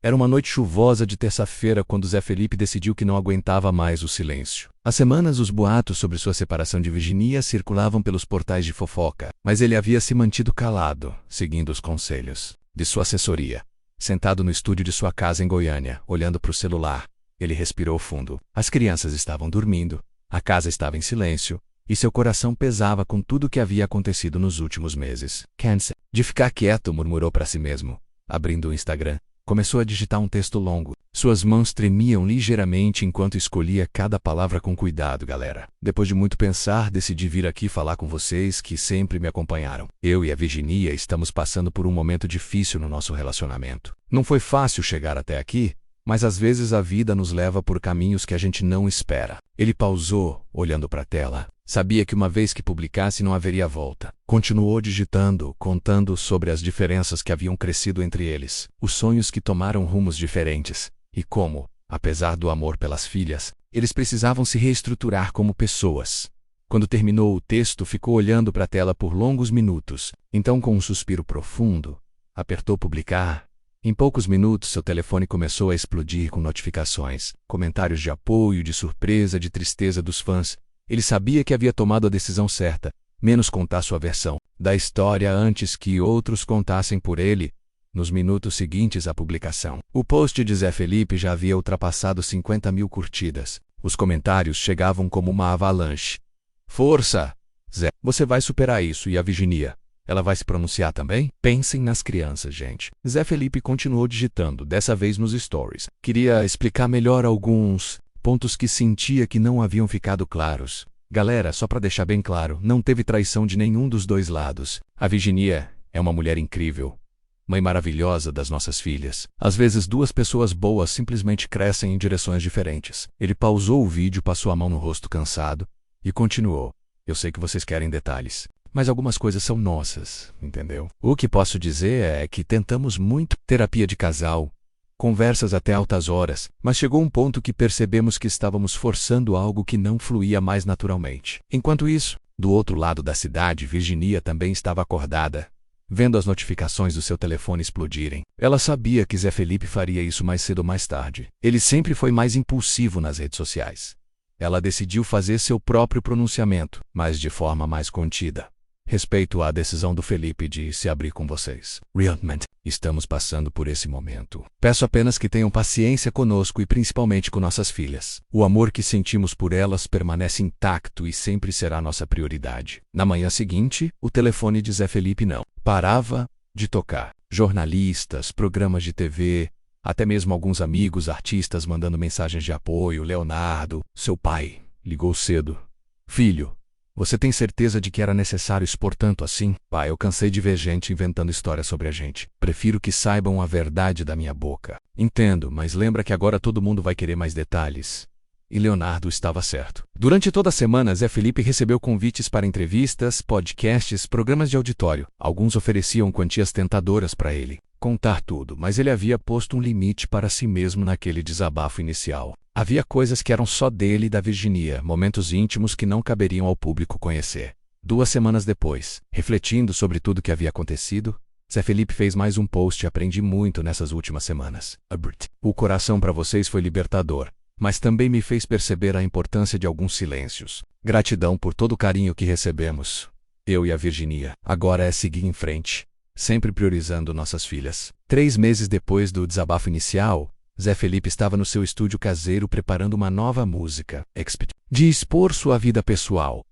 Era uma noite chuvosa de terça-feira quando Zé Felipe decidiu que não aguentava mais o silêncio. Há semanas os boatos sobre sua separação de Virginia circulavam pelos portais de fofoca, mas ele havia se mantido calado, seguindo os conselhos de sua assessoria. Sentado no estúdio de sua casa em Goiânia, olhando para o celular, ele respirou fundo. As crianças estavam dormindo, a casa estava em silêncio, e seu coração pesava com tudo o que havia acontecido nos últimos meses. Cansei de ficar quieto, murmurou para si mesmo. Abrindo o Instagram, começou a digitar um texto longo. Suas mãos tremiam ligeiramente enquanto escolhia cada palavra com cuidado, galera. Depois de muito pensar, decidi vir aqui falar com vocês que sempre me acompanharam. Eu e a Virginia estamos passando por um momento difícil no nosso relacionamento. Não foi fácil chegar até aqui, mas às vezes a vida nos leva por caminhos que a gente não espera. Ele pausou, olhando para a tela. Sabia que uma vez que publicasse não haveria volta. Continuou digitando, contando sobre as diferenças que haviam crescido entre eles, os sonhos que tomaram rumos diferentes, e como, apesar do amor pelas filhas, eles precisavam se reestruturar como pessoas. Quando terminou o texto, ficou olhando para a tela por longos minutos. Então, com um suspiro profundo, apertou publicar. Em poucos minutos, seu telefone começou a explodir com notificações, comentários de apoio, de surpresa, de tristeza dos fãs. Ele sabia que havia tomado a decisão certa, menos contar sua versão da história antes que outros contassem por ele. Nos minutos seguintes à publicação, o post de Zé Felipe já havia ultrapassado 50.000 curtidas. Os comentários chegavam como uma avalanche. Força, Zé, você vai superar isso. E a Virginia? Ela vai se pronunciar também? Pensem nas crianças, gente. Zé Felipe continuou digitando, dessa vez nos stories. Queria explicar melhor alguns pontos que sentia que não haviam ficado claros. Galera, só para deixar bem claro, não teve traição de nenhum dos dois lados. A Virginia é uma mulher incrível, mãe maravilhosa das nossas filhas. Às vezes duas pessoas boas simplesmente crescem em direções diferentes. Ele pausou o vídeo, passou a mão no rosto cansado e continuou. Eu sei que vocês querem detalhes, mas algumas coisas são nossas, entendeu? O que posso dizer é que tentamos muito terapia de casal, conversas até altas horas, mas chegou um ponto que percebemos que estávamos forçando algo que não fluía mais naturalmente. Enquanto isso, do outro lado da cidade, Virginia também estava acordada, vendo as notificações do seu telefone explodirem. Ela sabia que Zé Felipe faria isso mais cedo ou mais tarde. Ele sempre foi mais impulsivo nas redes sociais. Ela decidiu fazer seu próprio pronunciamento, mas de forma mais contida. Respeito à decisão do Felipe de se abrir com vocês. Realmente, estamos passando por esse momento. Peço apenas que tenham paciência conosco e principalmente com nossas filhas. O amor que sentimos por elas permanece intacto e sempre será nossa prioridade. Na manhã seguinte, o telefone de Zé Felipe não parava de tocar. Jornalistas, programas de TV, até mesmo alguns amigos artistas mandando mensagens de apoio. Leonardo, seu pai, ligou cedo. Filho, você tem certeza de que era necessário expor tanto assim? Pai, eu cansei de ver gente inventando histórias sobre a gente. Prefiro que saibam a verdade da minha boca. Entendo, mas lembra que agora todo mundo vai querer mais detalhes. E Leonardo estava certo. Durante toda a semana, Zé Felipe recebeu convites para entrevistas, podcasts, programas de auditório. Alguns ofereciam quantias tentadoras para ele contar tudo, mas ele havia posto um limite para si mesmo naquele desabafo inicial. Havia coisas que eram só dele e da Virginia, momentos íntimos que não caberiam ao público conhecer. 2 semanas depois, refletindo sobre tudo que havia acontecido, Zé Felipe fez mais um post e aprendi muito nessas últimas semanas. O coração para vocês foi libertador, mas também me fez perceber a importância de alguns silêncios. Gratidão por todo o carinho que recebemos, eu e a Virginia. Agora é seguir em frente, sempre priorizando nossas filhas. 3 meses depois do desabafo inicial, Zé Felipe estava no seu estúdio caseiro preparando uma nova música, de expor sua vida pessoal.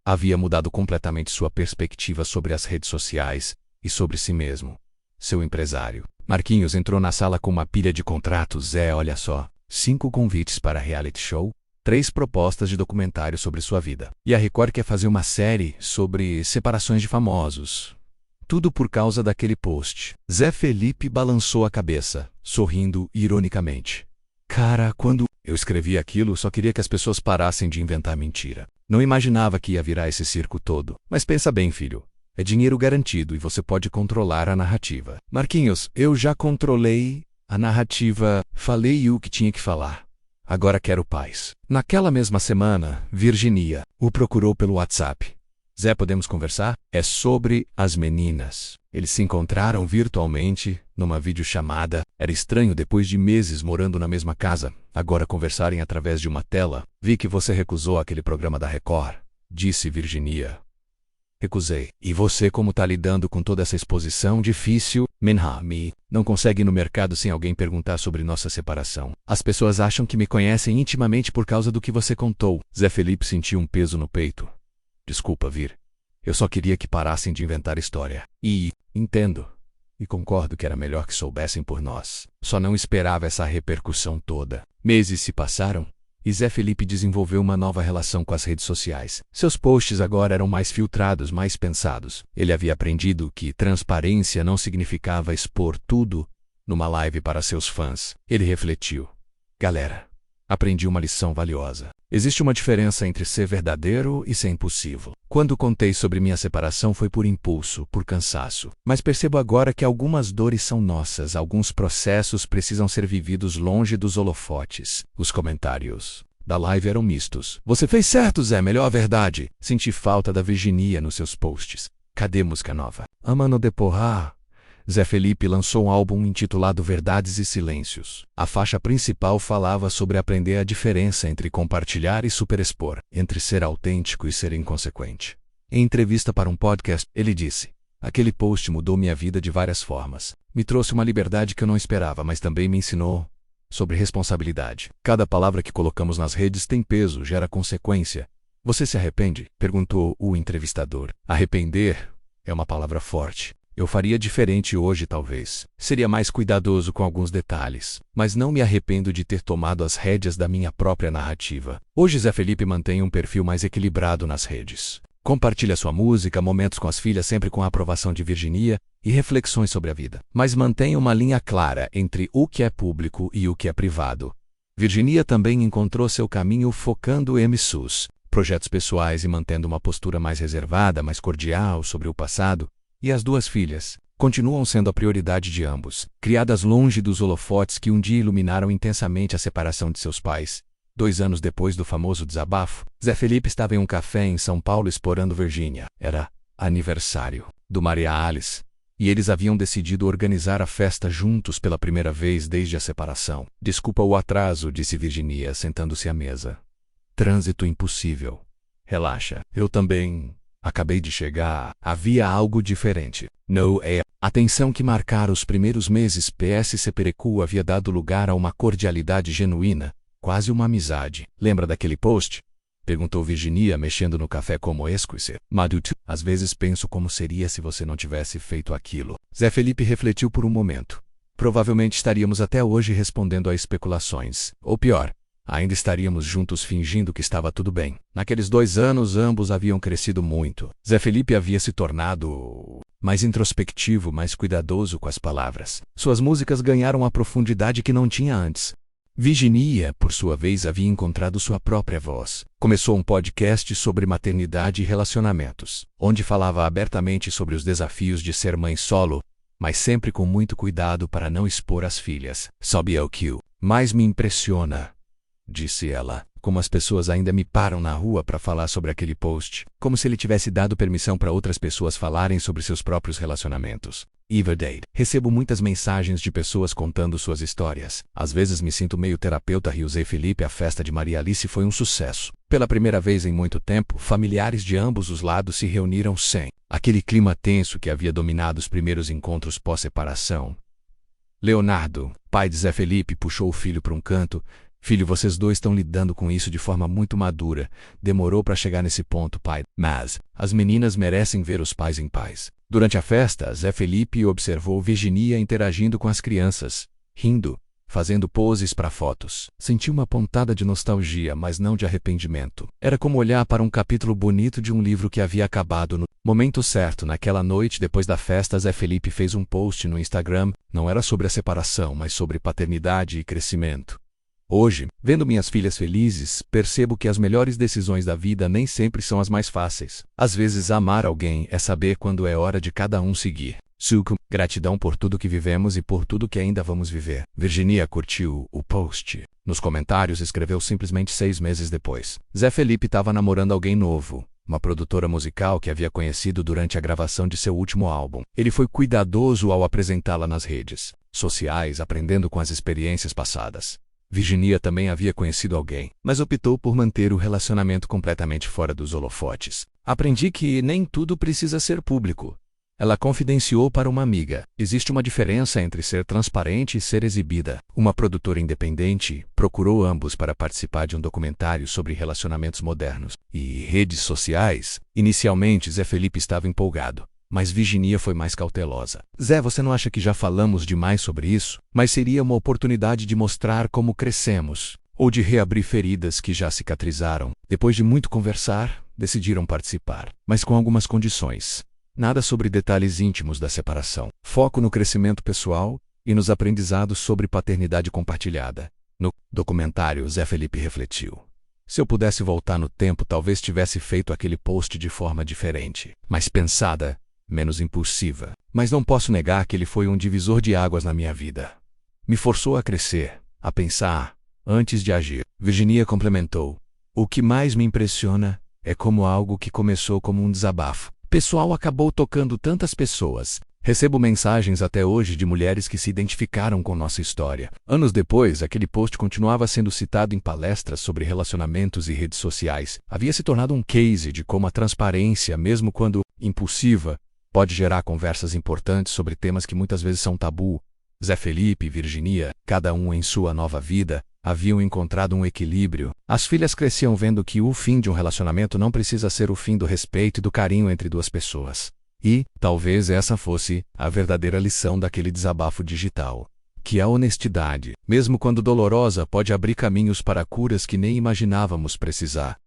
Havia mudado completamente sua perspectiva sobre as redes sociais e sobre si mesmo. Seu empresário, Marquinhos, entrou na sala com uma pilha de contratos. Zé, olha só, 5 convites para reality show, 3 propostas de documentário sobre sua vida. E a Record quer fazer uma série sobre separações de famosos. Tudo por causa daquele post. Zé Felipe balançou a cabeça, sorrindo ironicamente. Cara, quando eu escrevi aquilo, só queria que as pessoas parassem de inventar mentira. Não imaginava que ia virar esse circo todo. Mas pensa bem, filho. É dinheiro garantido e você pode controlar a narrativa. Marquinhos, eu já controlei a narrativa. Falei o que tinha que falar. Agora quero paz. Naquela mesma semana, Virginia o procurou pelo WhatsApp. Zé, podemos conversar? É sobre as meninas. Eles se encontraram virtualmente numa videochamada. Era estranho depois de meses morando na mesma casa, agora conversarem através de uma tela. Vi que você recusou aquele programa da Record, disse Virginia. Recusei. E você como tá lidando com toda essa exposição difícil? Menhami, não consegue ir no mercado sem alguém perguntar sobre nossa separação. As pessoas acham que me conhecem intimamente por causa do que você contou. Zé Felipe sentiu um peso no peito. Desculpa, Vir. Eu só queria que parassem de inventar história. Entendo. E concordo que era melhor que soubessem por nós. Só não esperava essa repercussão toda. Meses se passaram. E Zé Felipe desenvolveu uma nova relação com as redes sociais. Seus posts agora eram mais filtrados, mais pensados. Ele havia aprendido que transparência não significava expor tudo numa live para seus fãs. Ele refletiu. Galera, aprendi uma lição valiosa. Existe uma diferença entre ser verdadeiro e ser impulsivo. Quando contei sobre minha separação foi por impulso, por cansaço. Mas percebo agora que algumas dores são nossas, alguns processos precisam ser vividos longe dos holofotes. Os comentários da live eram mistos. Você fez certo, Zé, melhor a verdade. Senti falta da Virginia nos seus posts. Cadê música nova? Amano de porra. Zé Felipe lançou um álbum intitulado Verdades e Silêncios. A faixa principal falava sobre aprender a diferença entre compartilhar e superexpor, entre ser autêntico e ser inconsequente. Em entrevista para um podcast, ele disse: aquele post mudou minha vida de várias formas. Me trouxe uma liberdade que eu não esperava, mas também me ensinou sobre responsabilidade. Cada palavra que colocamos nas redes tem peso, gera consequência. Você se arrepende? Perguntou o entrevistador. Arrepender é uma palavra forte. Eu faria diferente hoje, talvez. Seria mais cuidadoso com alguns detalhes. Mas não me arrependo de ter tomado as rédeas da minha própria narrativa. Hoje Zé Felipe mantém um perfil mais equilibrado nas redes. Compartilha sua música, momentos com as filhas sempre com a aprovação de Virginia e reflexões sobre a vida. Mas mantém uma linha clara entre o que é público e o que é privado. Virginia também encontrou seu caminho focando em SUS, projetos pessoais e mantendo uma postura mais reservada, mais cordial sobre o passado. E as duas filhas continuam sendo a prioridade de ambos, criadas longe dos holofotes que um dia iluminaram intensamente a separação de seus pais. 2 anos depois do famoso desabafo, Zé Felipe estava em um café em São Paulo explorando Virgínia. Era aniversário do Maria Alice, e eles haviam decidido organizar a festa juntos pela primeira vez desde a separação. Desculpa o atraso, disse Virginia, sentando-se à mesa. Trânsito impossível. Relaxa, eu também. Acabei de chegar. Havia algo diferente. Não é a tensão que marcara os primeiros meses. PSC Perecu havia dado lugar a uma cordialidade genuína, quase uma amizade. Lembra daquele post? Perguntou Virginia, mexendo no café como esquecer. Madut, às vezes penso como seria se você não tivesse feito aquilo. Zé Felipe refletiu por um momento. Provavelmente estaríamos até hoje respondendo a especulações. Ou pior, ainda estaríamos juntos fingindo que estava tudo bem. Naqueles 2 anos, ambos haviam crescido muito. Zé Felipe havia se tornado mais introspectivo, mais cuidadoso com as palavras. Suas músicas ganharam a profundidade que não tinha antes. Virginia, por sua vez, havia encontrado sua própria voz. Começou um podcast sobre maternidade e relacionamentos, onde falava abertamente sobre os desafios de ser mãe solo, mas sempre com muito cuidado para não expor as filhas. Sabe o que mais me impressiona? Disse ela, como as pessoas ainda me param na rua para falar sobre aquele post, como se ele tivesse dado permissão para outras pessoas falarem sobre seus próprios relacionamentos. Everdade. Recebo muitas mensagens de pessoas contando suas histórias. Às vezes me sinto meio terapeuta. Zé Felipe. A festa de Maria Alice foi um sucesso. Pela primeira vez em muito tempo, familiares de ambos os lados se reuniram sem aquele clima tenso que havia dominado os primeiros encontros pós-separação. Leonardo, pai de Zé Felipe, puxou o filho para um canto. Filho, vocês dois estão lidando com isso de forma muito madura. Demorou para chegar nesse ponto, pai. Mas as meninas merecem ver os pais em paz. Durante a festa, Zé Felipe observou Virginia interagindo com as crianças, rindo, fazendo poses para fotos. Senti uma pontada de nostalgia, mas não de arrependimento. Era como olhar para um capítulo bonito de um livro que havia acabado no momento certo. Naquela noite, depois da festa, Zé Felipe fez um post no Instagram. Não era sobre a separação, mas sobre paternidade e crescimento. Hoje, vendo minhas filhas felizes, percebo que as melhores decisões da vida nem sempre são as mais fáceis. Às vezes, amar alguém é saber quando é hora de cada um seguir. Suco, gratidão por tudo que vivemos e por tudo que ainda vamos viver. Virginia curtiu o post. Nos comentários escreveu simplesmente 6 meses depois. Zé Felipe estava namorando alguém novo. uma produtora musical que havia conhecido durante a gravação de seu último álbum. Ele foi cuidadoso ao apresentá-la nas redes sociais, aprendendo com as experiências passadas. Virginia também havia conhecido alguém, mas optou por manter o relacionamento completamente fora dos holofotes. Aprendi que nem tudo precisa ser público. Ela confidenciou para uma amiga. Existe uma diferença entre ser transparente e ser exibida. Uma produtora independente procurou ambos para participar de um documentário sobre relacionamentos modernos e redes sociais. Inicialmente, Zé Felipe estava empolgado, mas Virginia foi mais cautelosa. Zé, você não acha que já falamos demais sobre isso? Mas seria uma oportunidade de mostrar como crescemos, ou de reabrir feridas que já cicatrizaram. Depois de muito conversar, decidiram participar, mas com algumas condições. Nada sobre detalhes íntimos da separação. Foco no crescimento pessoal e nos aprendizados sobre paternidade compartilhada. No documentário, Zé Felipe refletiu. Se eu pudesse voltar no tempo, talvez tivesse feito aquele post de forma diferente, mais pensada, menos impulsiva. Mas não posso negar que ele foi um divisor de águas na minha vida. Me forçou a crescer, a pensar, antes de agir. Virginia complementou. O que mais me impressiona é como algo que começou como um desabafo pessoal acabou tocando tantas pessoas. Recebo mensagens até hoje de mulheres que se identificaram com nossa história. Anos depois, aquele post continuava sendo citado em palestras sobre relacionamentos e redes sociais. Havia se tornado um case de como a transparência, mesmo quando impulsiva, pode gerar conversas importantes sobre temas que muitas vezes são tabu. Zé Felipe e Virginia, cada um em sua nova vida, haviam encontrado um equilíbrio. As filhas cresciam vendo que o fim de um relacionamento não precisa ser o fim do respeito e do carinho entre duas pessoas. E, talvez essa fosse a verdadeira lição daquele desabafo digital. Que a honestidade, mesmo quando dolorosa, pode abrir caminhos para curas que nem imaginávamos precisar.